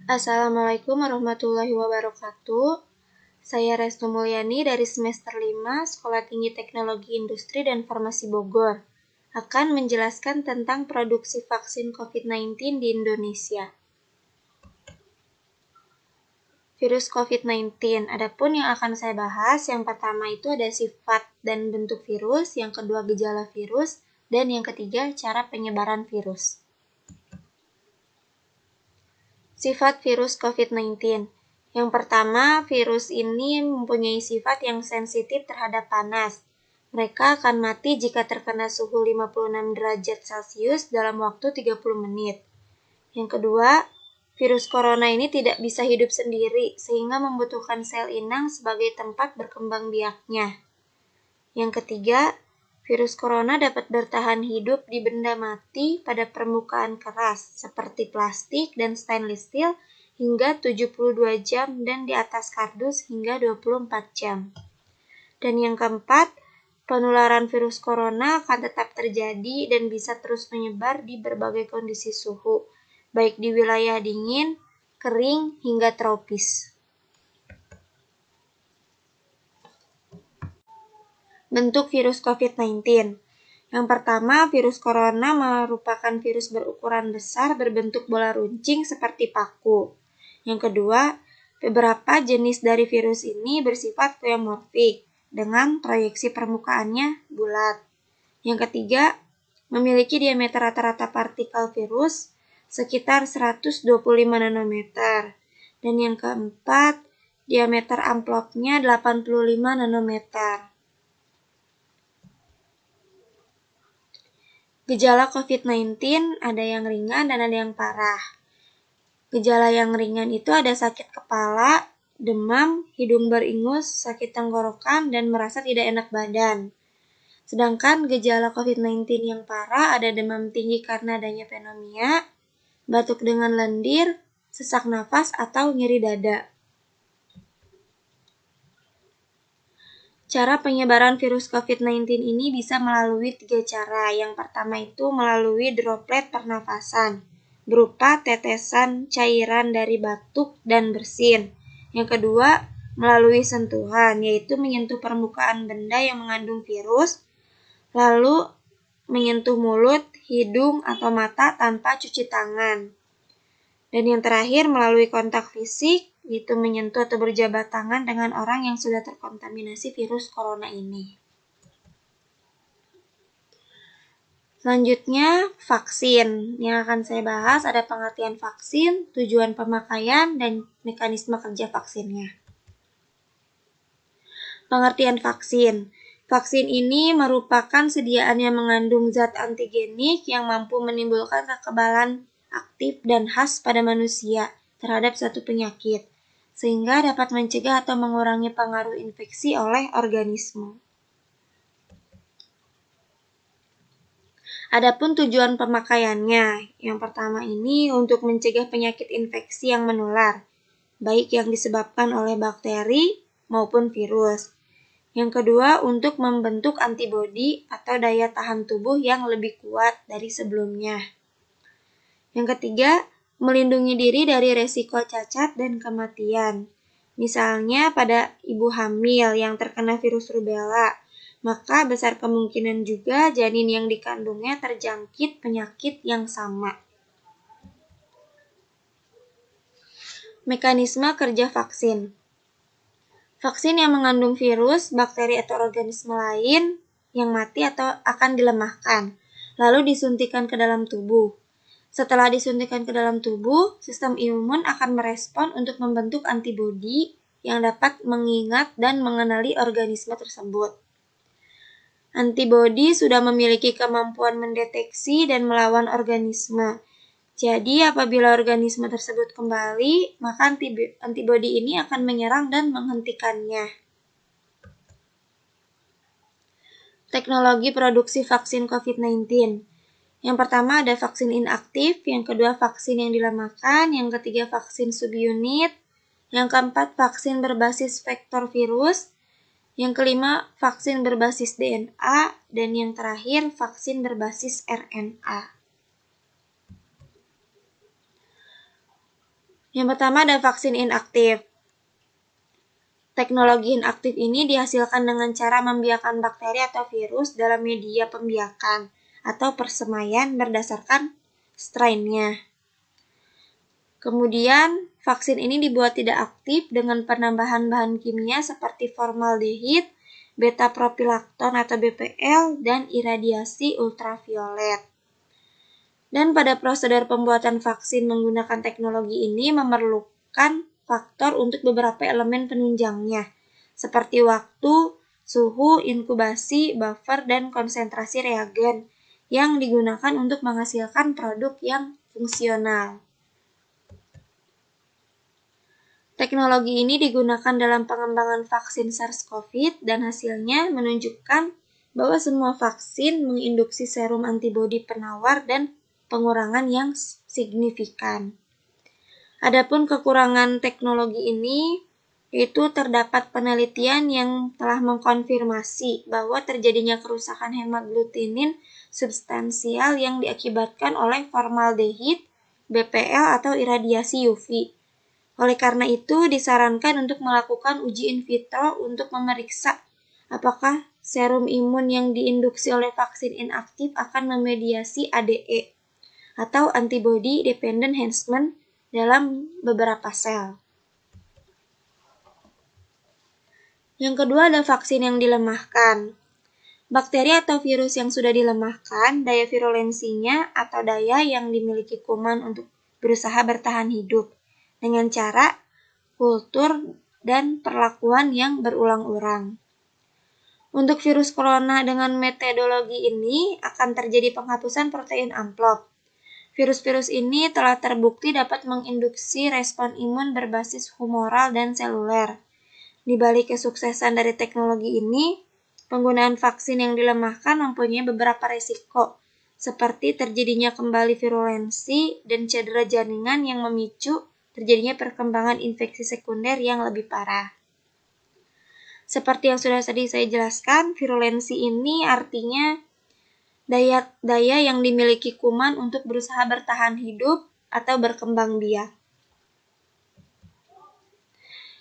Assalamualaikum warahmatullahi wabarakatuh. Saya Restu Mulyani dari semester 5 Sekolah Tinggi Teknologi Industri dan Farmasi Bogor akan menjelaskan tentang produksi vaksin COVID-19 di Indonesia. Virus COVID-19. Adapun yang akan saya bahas, yang pertama itu ada sifat dan bentuk virus, yang kedua gejala virus, dan yang ketiga cara penyebaran virus. Sifat virus COVID-19. Yang pertama, virus ini mempunyai sifat yang sensitif terhadap panas. Mereka akan mati jika terkena suhu 56 derajat Celcius dalam waktu 30 menit. Yang kedua, virus corona ini tidak bisa hidup sendiri sehingga membutuhkan sel inang sebagai tempat berkembang biaknya. Yang ketiga, virus corona dapat bertahan hidup di benda mati pada permukaan keras seperti plastik dan stainless steel hingga 72 jam dan di atas kardus hingga 24 jam. Dan yang keempat, penularan virus corona akan tetap terjadi dan bisa terus menyebar di berbagai kondisi suhu, baik di wilayah dingin, kering, hingga tropis. Bentuk virus COVID-19. Yang pertama, virus corona merupakan virus berukuran besar berbentuk bola runcing seperti paku. Yang kedua, beberapa jenis dari virus ini bersifat pleomorfik dengan proyeksi permukaannya bulat. Yang ketiga, memiliki diameter rata-rata partikel virus sekitar 125 nanometer. Dan yang keempat, diameter amplopnya 85 nanometer. Gejala COVID-19 ada yang ringan dan ada yang parah. Gejala yang ringan itu ada sakit kepala, demam, hidung beringus, sakit tenggorokan, dan merasa tidak enak badan. Sedangkan gejala COVID-19 yang parah ada demam tinggi karena adanya pneumonia, batuk dengan lendir, sesak nafas, atau nyeri dada. Cara penyebaran virus COVID-19 ini bisa melalui 3 cara. Yang pertama itu melalui droplet pernafasan, berupa tetesan cairan dari batuk dan bersin. Yang kedua, melalui sentuhan, yaitu menyentuh permukaan benda yang mengandung virus, lalu menyentuh mulut, hidung, atau mata tanpa cuci tangan. Dan yang terakhir, melalui kontak fisik, yaitu menyentuh atau berjabat tangan dengan orang yang sudah terkontaminasi virus corona ini. Selanjutnya, vaksin. Yang akan saya bahas ada pengertian vaksin, tujuan pemakaian, dan mekanisme kerja vaksinnya. Pengertian vaksin. Vaksin ini merupakan sediaan yang mengandung zat antigenik yang mampu menimbulkan kekebalan aktif dan khas pada manusia terhadap suatu penyakit, sehingga dapat mencegah atau mengurangi pengaruh infeksi oleh organisme. Adapun tujuan pemakaiannya, yang pertama ini untuk mencegah penyakit infeksi yang menular, baik yang disebabkan oleh bakteri maupun virus. Yang kedua, untuk membentuk antibodi atau daya tahan tubuh yang lebih kuat dari sebelumnya. Yang ketiga, melindungi diri dari resiko cacat dan kematian. Misalnya pada ibu hamil yang terkena virus rubella, maka besar kemungkinan juga janin yang dikandungnya terjangkit penyakit yang sama. Mekanisme kerja vaksin. Vaksin yang mengandung virus, bakteri atau organisme lain yang mati atau akan dilemahkan, lalu disuntikan ke dalam tubuh. Setelah disuntikan ke dalam tubuh, sistem imun akan merespon untuk membentuk antibodi yang dapat mengingat dan mengenali organisme tersebut. Antibodi sudah memiliki kemampuan mendeteksi dan melawan organisme. Jadi, apabila organisme tersebut kembali, maka antibodi ini akan menyerang dan menghentikannya. Teknologi produksi vaksin COVID-19. Yang pertama ada vaksin inaktif, yang kedua vaksin yang dilemahkan, yang ketiga vaksin subunit, yang keempat vaksin berbasis vektor virus, yang kelima vaksin berbasis DNA, dan yang terakhir vaksin berbasis RNA. Yang pertama ada vaksin inaktif. Teknologi inaktif ini dihasilkan dengan cara membiarkan bakteri atau virus dalam media pembiakan atau persemaian berdasarkan strainnya. Kemudian, vaksin ini dibuat tidak aktif dengan penambahan bahan kimia seperti formaldehid, beta-propilakton atau BPL, dan iradiasi ultraviolet. Dan pada prosedur pembuatan vaksin menggunakan teknologi ini memerlukan faktor untuk beberapa elemen penunjangnya, seperti waktu, suhu, inkubasi, buffer, dan konsentrasi reagen yang digunakan untuk menghasilkan produk yang fungsional. Teknologi ini digunakan dalam pengembangan vaksin SARS-CoV dan hasilnya menunjukkan bahwa semua vaksin menginduksi serum antibodi penawar dan pengurangan yang signifikan. Adapun kekurangan teknologi ini, yaitu terdapat penelitian yang telah mengkonfirmasi bahwa terjadinya kerusakan hemaglutinin substansial yang diakibatkan oleh formaldehid, BPL, atau iradiasi UV. Oleh karena itu, disarankan untuk melakukan uji in vitro untuk memeriksa apakah serum imun yang diinduksi oleh vaksin inaktif akan memediasi ADE atau antibody dependent enhancement dalam beberapa sel. Yang kedua ada vaksin yang dilemahkan. Bakteri atau virus yang sudah dilemahkan, daya virulensinya atau daya yang dimiliki kuman untuk berusaha bertahan hidup dengan cara kultur dan perlakuan yang berulang-ulang. Untuk virus corona dengan metodologi ini akan terjadi penghapusan protein amplop. Virus-virus ini telah terbukti dapat menginduksi respon imun berbasis humoral dan seluler. Di balik kesuksesan dari teknologi ini, penggunaan vaksin yang dilemahkan mempunyai beberapa risiko, seperti terjadinya kembali virulensi dan cedera jaringan yang memicu terjadinya perkembangan infeksi sekunder yang lebih parah. Seperti yang sudah tadi saya jelaskan, virulensi ini artinya daya yang dimiliki kuman untuk berusaha bertahan hidup atau berkembang biak.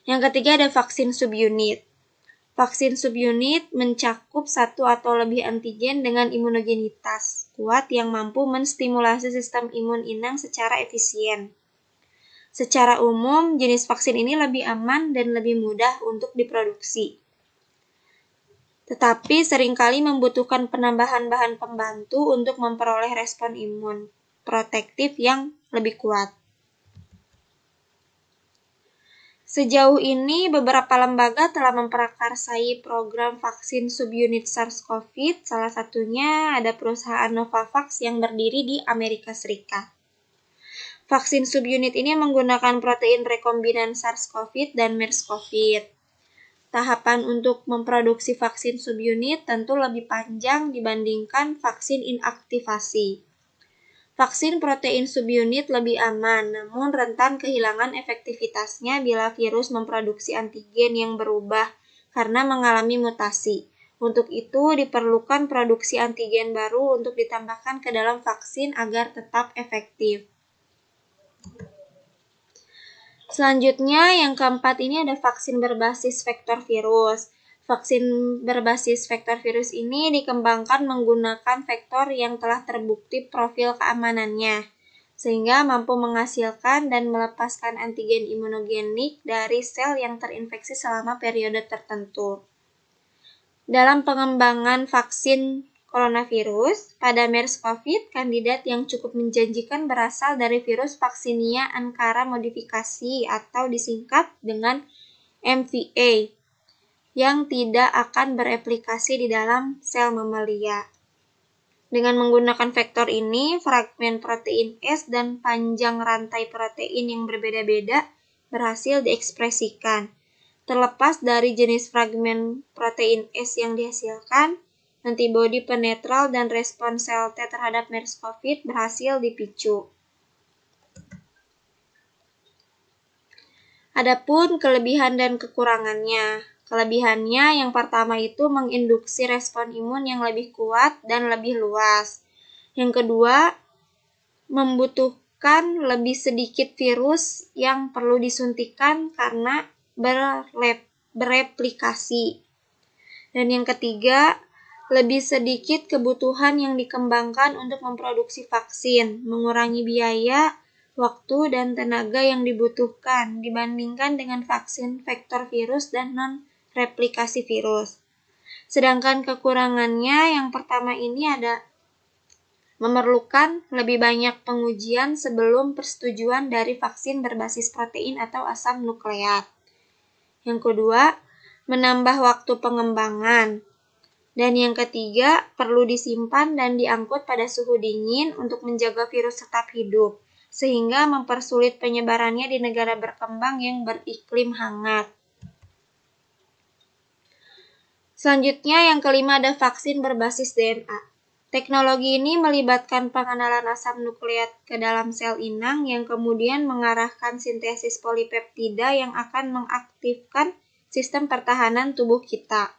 Yang ketiga ada vaksin subunit. Vaksin subunit mencakup satu atau lebih antigen dengan imunogenitas kuat yang mampu menstimulasi sistem imun inang secara efisien. Secara umum, jenis vaksin ini lebih aman dan lebih mudah untuk diproduksi. Tetapi seringkali membutuhkan penambahan bahan pembantu untuk memperoleh respon imun protektif yang lebih kuat. Sejauh ini, beberapa lembaga telah memprakarsai program vaksin subunit SARS-CoV, salah satunya ada perusahaan Novavax yang berdiri di Amerika Serikat. Vaksin subunit ini menggunakan protein rekombinan SARS-CoV dan MERS-CoV. Tahapan untuk memproduksi vaksin subunit tentu lebih panjang dibandingkan vaksin inaktivasi. Vaksin protein subunit lebih aman, namun rentan kehilangan efektivitasnya bila virus memproduksi antigen yang berubah karena mengalami mutasi. Untuk itu, diperlukan produksi antigen baru untuk ditambahkan ke dalam vaksin agar tetap efektif. Selanjutnya, yang keempat ini ada vaksin berbasis vektor virus. Vaksin berbasis vektor virus ini dikembangkan menggunakan vektor yang telah terbukti profil keamanannya, sehingga mampu menghasilkan dan melepaskan antigen imunogenik dari sel yang terinfeksi selama periode tertentu. Dalam pengembangan vaksin coronavirus, pada MERS-CoV, kandidat yang cukup menjanjikan berasal dari virus Vaccinia Ankara modifikasi atau disingkat dengan MVA, yang tidak akan bereplikasi di dalam sel mamalia. Dengan menggunakan vektor ini, fragmen protein S dan panjang rantai protein yang berbeda-beda berhasil diekspresikan. Terlepas dari jenis fragmen protein S yang dihasilkan, antibodi penetral dan respon sel T terhadap MERS-CoV berhasil dipicu. Adapun kelebihan dan kekurangannya. Kelebihannya yang pertama itu menginduksi respon imun yang lebih kuat dan lebih luas. Yang kedua, membutuhkan menyebabkan lebih sedikit virus yang perlu disuntikan karena bereplikasi. Dan yang ketiga, lebih sedikit kebutuhan yang dikembangkan untuk memproduksi vaksin, mengurangi biaya, waktu, dan tenaga yang dibutuhkan dibandingkan dengan vaksin vektor virus dan non-replikasi virus. Sedangkan kekurangannya yang pertama ini ada memerlukan lebih banyak pengujian sebelum persetujuan dari vaksin berbasis protein atau asam nukleat. Yang kedua, menambah waktu pengembangan. Dan yang ketiga, perlu disimpan dan diangkut pada suhu dingin untuk menjaga virus tetap hidup, sehingga mempersulit penyebarannya di negara berkembang yang beriklim hangat. Selanjutnya, yang kelima ada vaksin berbasis DNA. Teknologi ini melibatkan pengenalan asam nukleat ke dalam sel inang yang kemudian mengarahkan sintesis polipeptida yang akan mengaktifkan sistem pertahanan tubuh kita.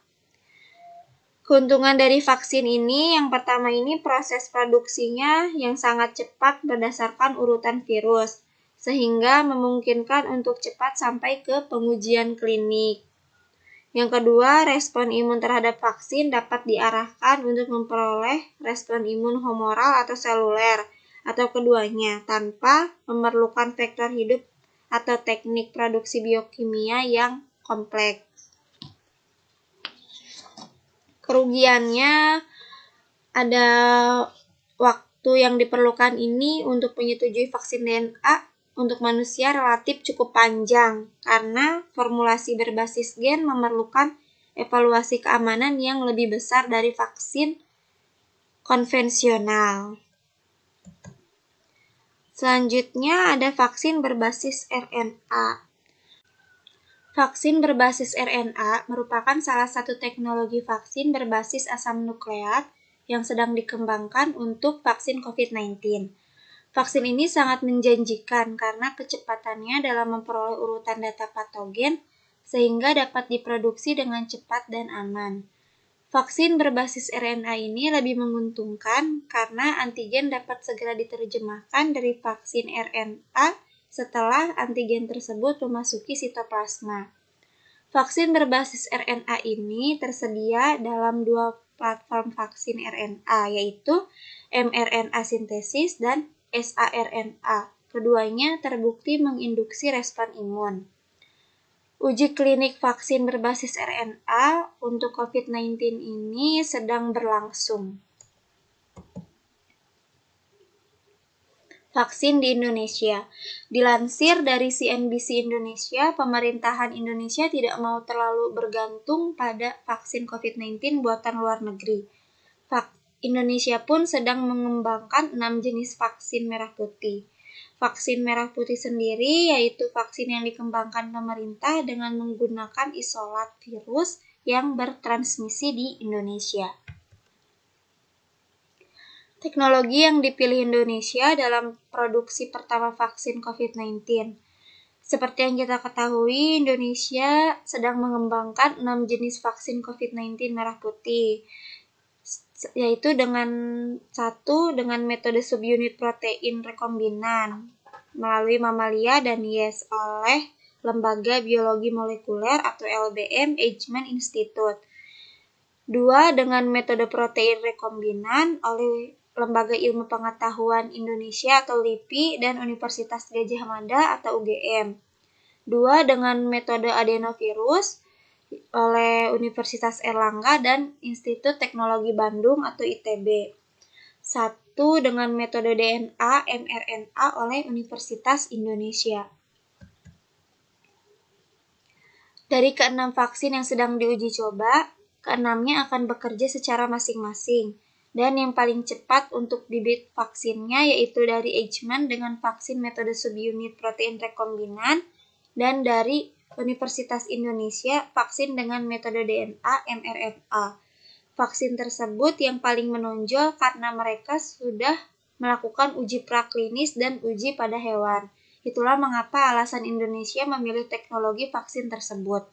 Keuntungan dari vaksin ini, yang pertama ini proses produksinya yang sangat cepat berdasarkan urutan virus, sehingga memungkinkan untuk cepat sampai ke pengujian klinik. Yang kedua, respon imun terhadap vaksin dapat diarahkan untuk memperoleh respon imun humoral atau seluler, atau keduanya, tanpa memerlukan vektor hidup atau teknik produksi biokimia yang kompleks. Kerugiannya ada waktu yang diperlukan ini untuk menyetujui vaksin DNA untuk manusia relatif cukup panjang karena formulasi berbasis gen memerlukan evaluasi keamanan yang lebih besar dari vaksin konvensional. Selanjutnya ada vaksin berbasis RNA. Vaksin berbasis RNA merupakan salah satu teknologi vaksin berbasis asam nukleat yang sedang dikembangkan untuk vaksin COVID-19. Vaksin ini sangat menjanjikan karena kecepatannya dalam memperoleh urutan data patogen sehingga dapat diproduksi dengan cepat dan aman. Vaksin berbasis RNA ini lebih menguntungkan karena antigen dapat segera diterjemahkan dari vaksin RNA setelah antigen tersebut memasuki sitoplasma. Vaksin berbasis RNA ini tersedia dalam dua platform vaksin RNA, yaitu mRNA sintesis dan saRNA. Keduanya terbukti menginduksi respon imun. Uji klinik vaksin berbasis RNA untuk COVID-19 ini sedang berlangsung. Vaksin di Indonesia. Dilansir dari CNBC Indonesia, pemerintahan Indonesia tidak mau terlalu bergantung pada vaksin COVID-19 buatan luar negeri. Indonesia pun sedang mengembangkan 6 jenis vaksin merah putih. Vaksin merah putih sendiri yaitu vaksin yang dikembangkan pemerintah dengan menggunakan isolat virus yang bertransmisi di Indonesia. Teknologi yang dipilih Indonesia dalam produksi pertama vaksin COVID-19. Seperti yang kita ketahui, Indonesia sedang mengembangkan 6 jenis vaksin COVID-19 merah putih, yaitu dengan metode subunit protein rekombinan melalui mamalia dan yes oleh Lembaga Biologi Molekuler atau LBM Eijkman Institute. 2 dengan metode protein rekombinan oleh Lembaga Ilmu Pengetahuan Indonesia atau LIPI dan Universitas Gadjah Mada atau UGM. 2 dengan metode adenovirus oleh Universitas Erlangga dan Institut Teknologi Bandung atau ITB. 1 dengan metode DNA mRNA oleh Universitas Indonesia. Dari ke-6 vaksin yang sedang diuji coba, ke-6-nya akan bekerja secara masing-masing. Dan yang paling cepat untuk bibit vaksinnya yaitu dari Eijkman dengan vaksin metode subunit protein rekombinan dan dari Universitas Indonesia vaksin dengan metode DNA mRNA. Vaksin tersebut yang paling menonjol karena mereka sudah melakukan uji praklinis dan uji pada hewan. Itulah mengapa alasan Indonesia memilih teknologi vaksin tersebut.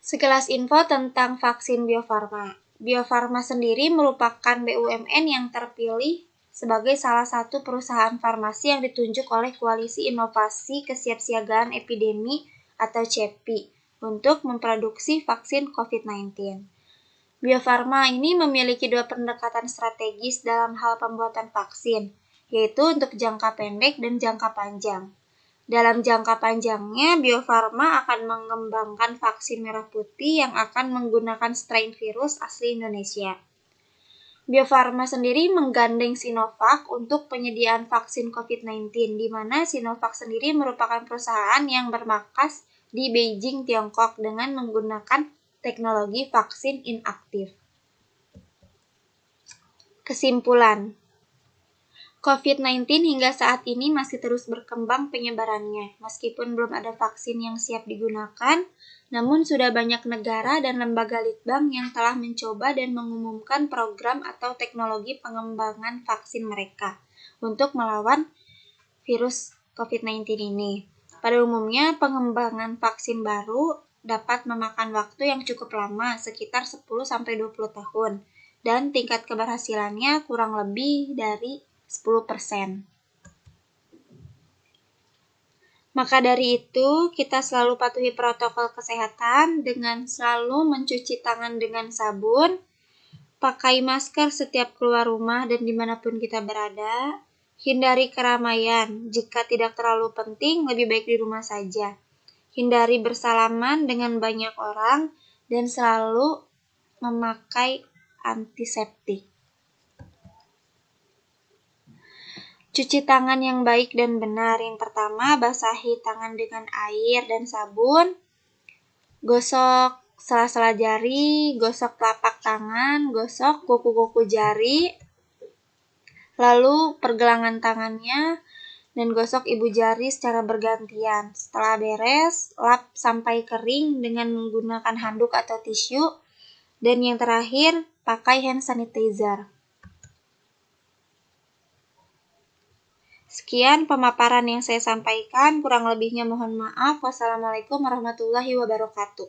Sekilas info tentang vaksin Bio Farma. Bio Farma sendiri merupakan BUMN yang terpilih sebagai salah satu perusahaan farmasi yang ditunjuk oleh Koalisi Inovasi Kesiapsiagaan Epidemi atau CEPI untuk memproduksi vaksin COVID-19. Bio Farma ini memiliki dua pendekatan strategis dalam hal pembuatan vaksin, yaitu untuk jangka pendek dan jangka panjang. Dalam jangka panjangnya, Bio Farma akan mengembangkan vaksin merah putih yang akan menggunakan strain virus asli Indonesia. Bio Farma sendiri menggandeng Sinovac untuk penyediaan vaksin COVID-19, di mana Sinovac sendiri merupakan perusahaan yang bermarkas di Beijing, Tiongkok dengan menggunakan teknologi vaksin inaktif. Kesimpulan, COVID-19 hingga saat ini masih terus berkembang penyebarannya. Meskipun belum ada vaksin yang siap digunakan, namun sudah banyak negara dan lembaga litbang yang telah mencoba dan mengumumkan program atau teknologi pengembangan vaksin mereka untuk melawan virus COVID-19 ini. Pada umumnya, pengembangan vaksin baru dapat memakan waktu yang cukup lama, sekitar 10-20 tahun, dan tingkat keberhasilannya kurang lebih dari 10%. Maka dari itu, kita selalu patuhi protokol kesehatan dengan selalu mencuci tangan dengan sabun, pakai masker setiap keluar rumah dan dimanapun kita berada, hindari keramaian, jika tidak terlalu penting lebih baik di rumah saja, hindari bersalaman dengan banyak orang, dan selalu memakai antiseptik. Cuci tangan yang baik dan benar. Yang pertama, basahi tangan dengan air dan sabun. Gosok sela-sela jari, gosok telapak tangan, gosok kuku-kuku jari. Lalu pergelangan tangannya dan gosok ibu jari secara bergantian. Setelah beres, lap sampai kering dengan menggunakan handuk atau tisu. Dan yang terakhir, pakai hand sanitizer. Sekian pemaparan yang saya sampaikan, kurang lebihnya mohon maaf. Wassalamualaikum warahmatullahi wabarakatuh.